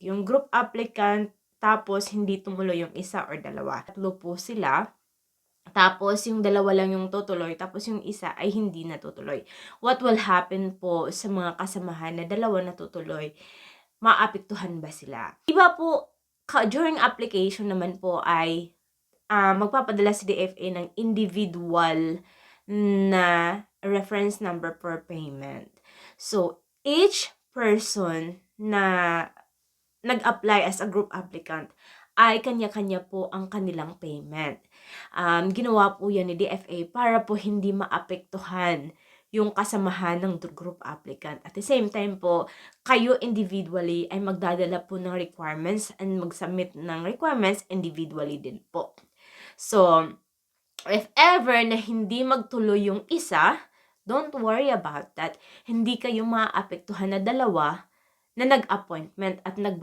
yung group applicant, tapos hindi tumuloy yung isa or dalawa. Tatlo po sila. Tapos, yung dalawa lang yung tutuloy, tapos yung isa ay hindi natutuloy. What will happen po sa mga kasamahan na dalawa natutuloy? Maapektuhan ba sila? Iba po, during application naman po ay magpapadala si DFA ng individual na reference number per payment. So, each person na nag-apply as a group applicant ay kanya-kanya po ang kanilang payment. Ginawa po yan ni DFA para po hindi maapektuhan yung kasamahan ng group applicant. At the same time po, kayo individually ay magdadala po ng requirements and mag-submit ng requirements individually din po. So, if ever na hindi magtuloy yung isa, don't worry about that. Hindi kayo maapektuhan na dalawa na nag-appointment at nag